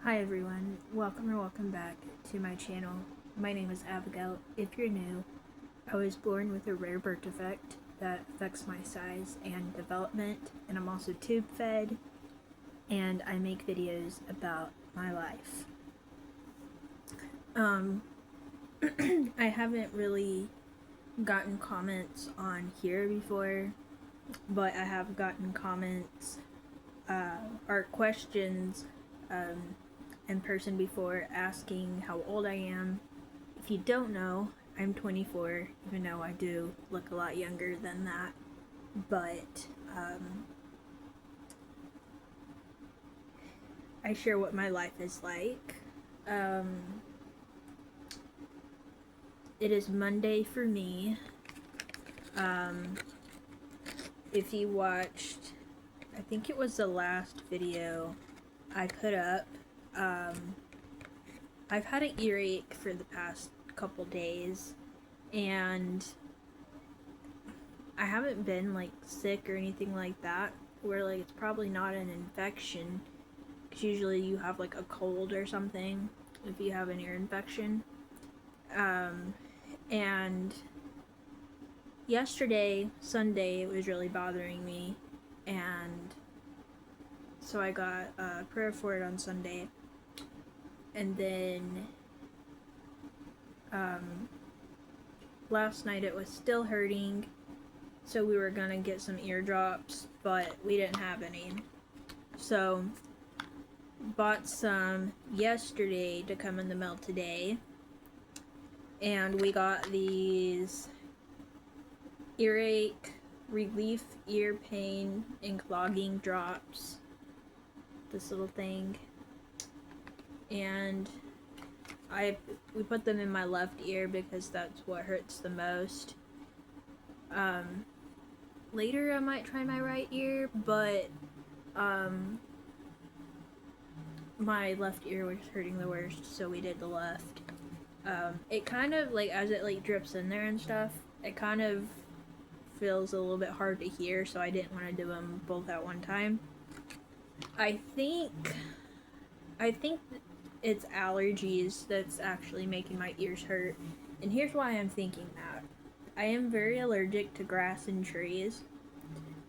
Hi everyone, welcome back to my channel. My name is Abigail. If you're new, I was born with a rare birth defect that affects my size and development, and I'm also tube fed, and I make videos about my life. I haven't really gotten comments on here before, but I have gotten comments or questions in person before asking how old I am. If you don't know, I'm 24, even though I do look a lot younger than that. But I share what my life is like. It is Monday for me. If you watched, I think it was the last video I put up, I've had an earache for the past couple days, and I haven't been like sick or anything like that, where like it's probably not an infection, because usually you have like a cold or something if you have an ear infection. And yesterday, Sunday, it was really bothering me, and so I got a prayer for it on Sunday. And then last night it was still hurting, so we were gonna get some eardrops, but we didn't have any. So bought some yesterday to come in the mail today, and we got these earache relief ear pain and clogging drops, this little thing, and we put them in my left ear because that's what hurts the most. Later I might try my right ear, but my left ear was hurting the worst, so we did the left. It kind of, like, as it like drips in there and stuff, it kind of feels a little bit hard to hear, so I didn't want to do them both at one time. I think it's allergies that's actually making my ears hurt, and here's why I'm thinking that. I am very allergic to grass and trees,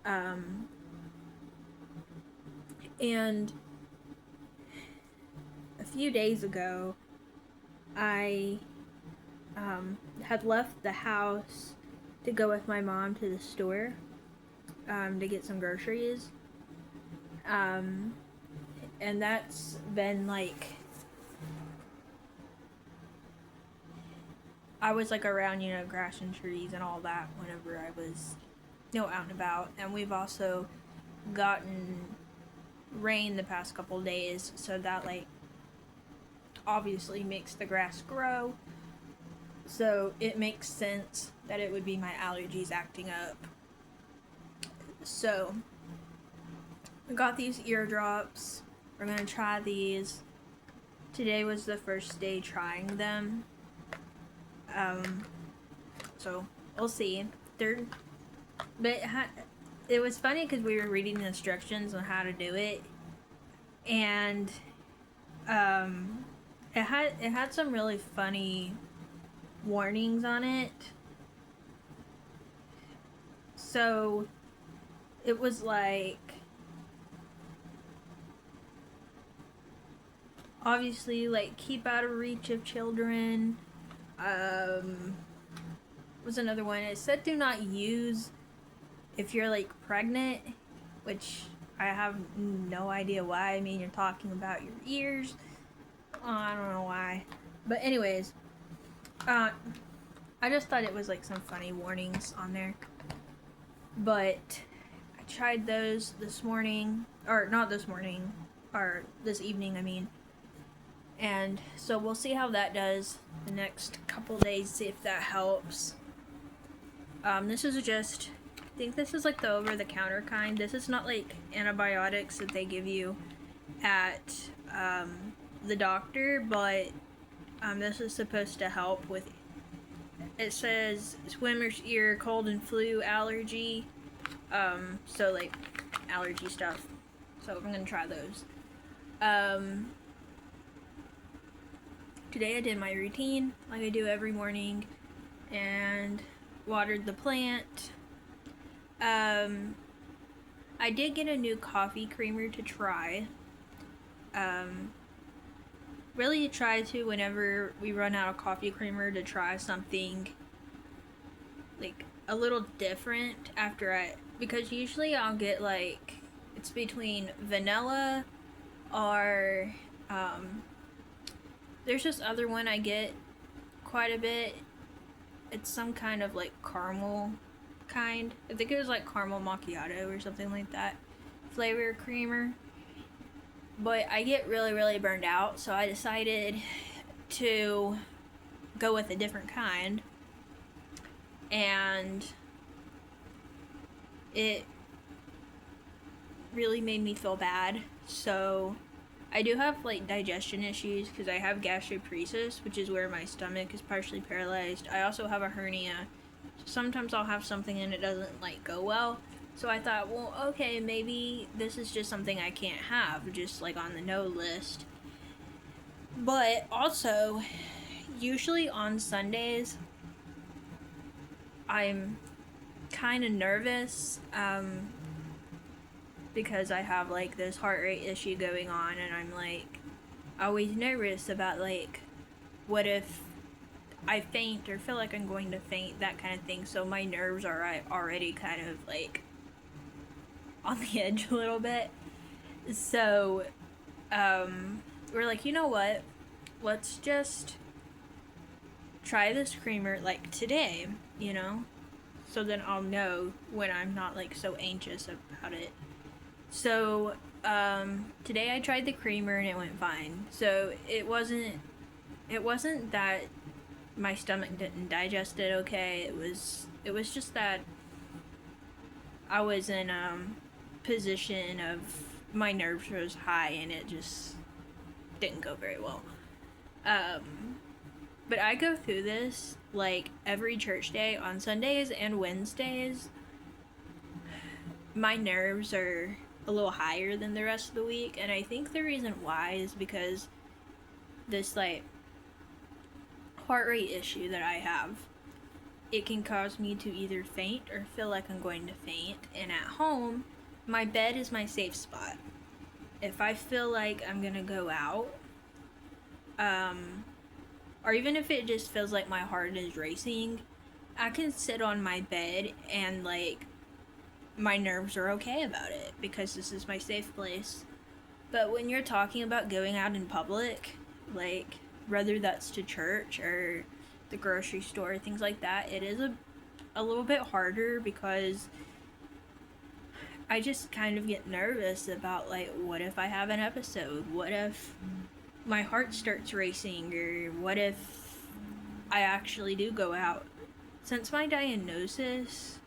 and a few days ago I had left the house to go with my mom to the store to get some groceries, and that's been like, I was like around, grass and trees and all that whenever I was, out and about. And we've also gotten rain the past couple days, so that like obviously makes the grass grow. So it makes sense that it would be my allergies acting up. So I got these eardrops. We're gonna try these. Today was the first day trying them. So we'll see. But it was funny because we were reading the instructions on how to do it, and it had some really funny warnings on it. So it was like, obviously, like, keep out of reach of children. Was another one. It said do not use if you're like pregnant, which I have no idea why. I mean, you're talking about your ears. I don't know why. But anyways, I just thought it was like some funny warnings on there. But I tried those this morning, or not this morning, or this evening, I mean. And so we'll see how that does the next couple days, see if that helps. This is just, I think this is like the over-the-counter kind. This is not like antibiotics that they give you at the doctor, but this is supposed to help with, it says swimmer's ear, cold and flu allergy, so like allergy stuff. So I'm gonna try those. today I did my routine like I do every morning and watered the plant. I did get a new coffee creamer to try. Really try to, whenever we run out of coffee creamer, to try something like a little different because usually I'll get like, it's between vanilla or there's this other one I get quite a bit. It's some kind of like caramel kind. I think it was like caramel macchiato or something like that flavor creamer. But I get really, really burned out, so I decided to go with a different kind. And it really made me feel bad. So I do have like digestion issues because I have gastroperesis, which is where my stomach is partially paralyzed. I also have a hernia. So sometimes I'll have something and it doesn't like go well. So I thought, well, okay, maybe this is just something I can't have, just like on the no list. But also, usually on Sundays, I'm kind of nervous because I have like this heart rate issue going on, and I'm like always nervous about like, what if I faint or feel like I'm going to faint, that kind of thing. So my nerves are already kind of like on the edge a little bit. So we're like, you know what, let's just try this creamer like today, you know, so then I'll know when I'm not like so anxious about it. So today I tried the creamer and it went fine. So it wasn't that my stomach didn't digest it okay. It was just that I was in position of my nerves was high and it just didn't go very well. But I go through this like every church day on Sundays and Wednesdays. My nerves are a little higher than the rest of the week, and I think the reason why is because this like heart rate issue that I have, it can cause me to either faint or feel like I'm going to faint. And at home, my bed is my safe spot. If I feel like I'm gonna go out, or even if it just feels like my heart is racing, I can sit on my bed and like my nerves are okay about it because this is my safe place. But when you're talking about going out in public, like whether that's to church or the grocery store, things like that, it is a little bit harder because I just kind of get nervous about like, what if I have an episode? What if my heart starts racing? Or what if I actually do go out? Since my diagnosis,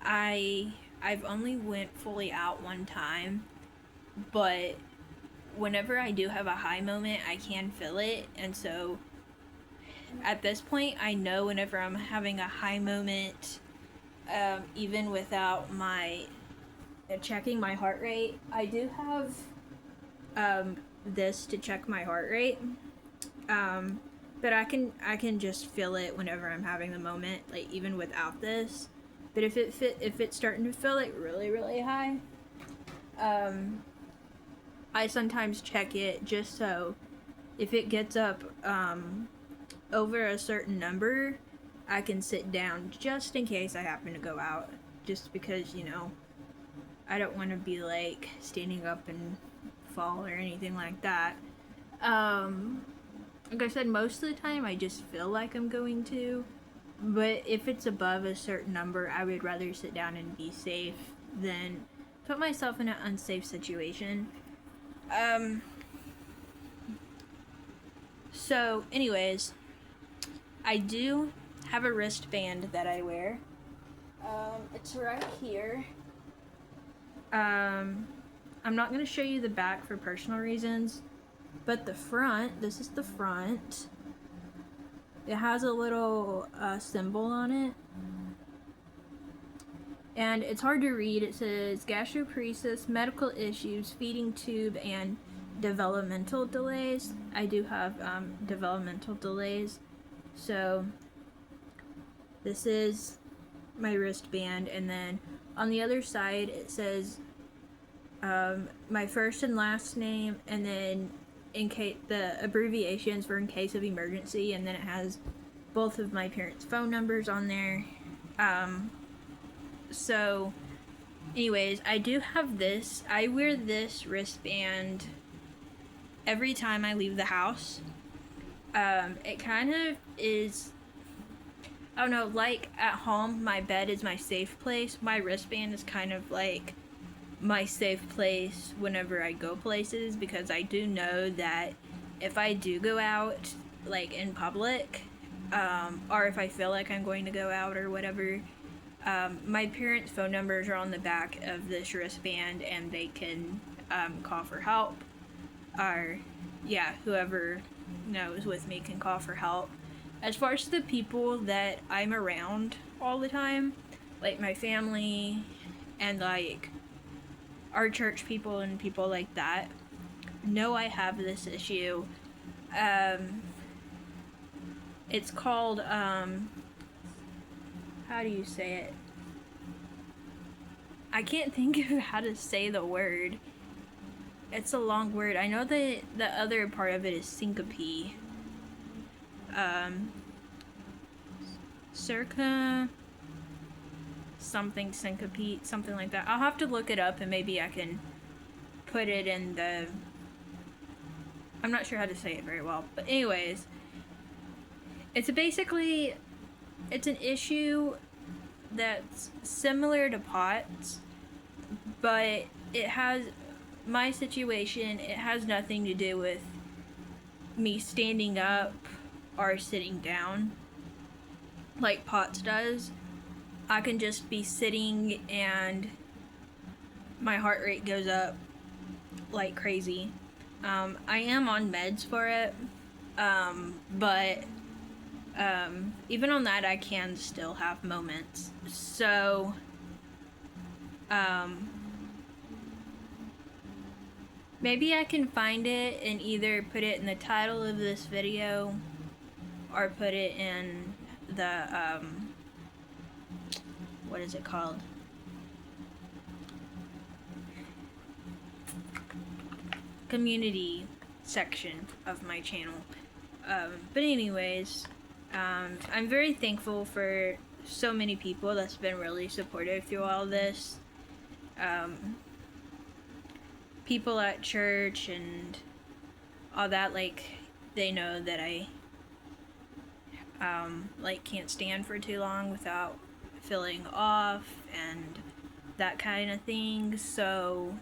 I've only went fully out one time, but whenever I do have a high moment, I can feel it. And so at this point, I know whenever I'm having a high moment, even without my checking my heart rate. I do have this to check my heart rate, but I can just feel it whenever I'm having the moment, like even without this. But if it's starting to feel like really, really high, I sometimes check it just so if it gets up over a certain number, I can sit down just in case I happen to go out. Just because, you know, I don't want to be like standing up and fall or anything like that. Like I said, most of the time I just feel like I'm going to. But if it's above a certain number, I would rather sit down and be safe than put myself in an unsafe situation. So, anyways, I do have a wristband that I wear. It's right here. I'm not going to show you the back for personal reasons, but the front, this is the front. It has a little symbol on it. And it's hard to read. It says gastroperesis, medical issues, feeding tube, and developmental delays. I do have developmental delays. So this is my wristband, and then on the other side it says my first and last name, and then in case the abbreviations for in case of emergency, and then it has both of my parents' phone numbers on there. So anyways, I do have this. I wear this wristband every time I leave the house. It kind of is, I don't know, like at home, my bed is my safe place. My wristband is kind of like my safe place whenever I go places, because I do know that if I do go out, like in public, or if I feel like I'm going to go out or whatever, my parents' phone numbers are on the back of this wristband, and they can call for help, or yeah, whoever knows with me can call for help. As far as the people that I'm around all the time, like my family and like our church people and people like that, know I have this issue. It's called, how do you say it? I can't think of how to say the word. It's a long word. I know that the other part of it is syncope. Something syncope, something like that. I'll have to look it up, and maybe I can put it in the, I'm not sure how to say it very well, but anyways, it's basically, it's an issue that's similar to POTS, but it has, my situation, it has nothing to do with me standing up or sitting down like POTS does. I can just be sitting and my heart rate goes up like crazy. I am on meds for it, but even on that, I can still have moments. So maybe I can find it and either put it in the title of this video or put it in the what is it called? Community section of my channel. But anyways, I'm very thankful for so many people that's been really supportive through all this. People at church and all that, like, they know that I like can't stand for too long without feeling off and that kind of thing. So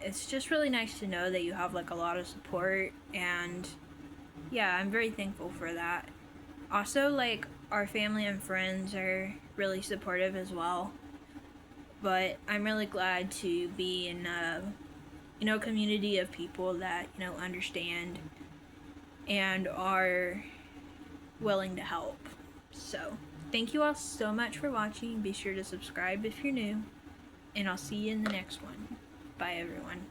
it's just really nice to know that you have like a lot of support, and yeah, I'm very thankful for that. Also, like, our family and friends are really supportive as well, but I'm really glad to be in a, you know, community of people that, you know, understand and are willing to help. So thank you all so much for watching. Be sure to subscribe if you're new, and I'll see you in the next one. Bye, everyone.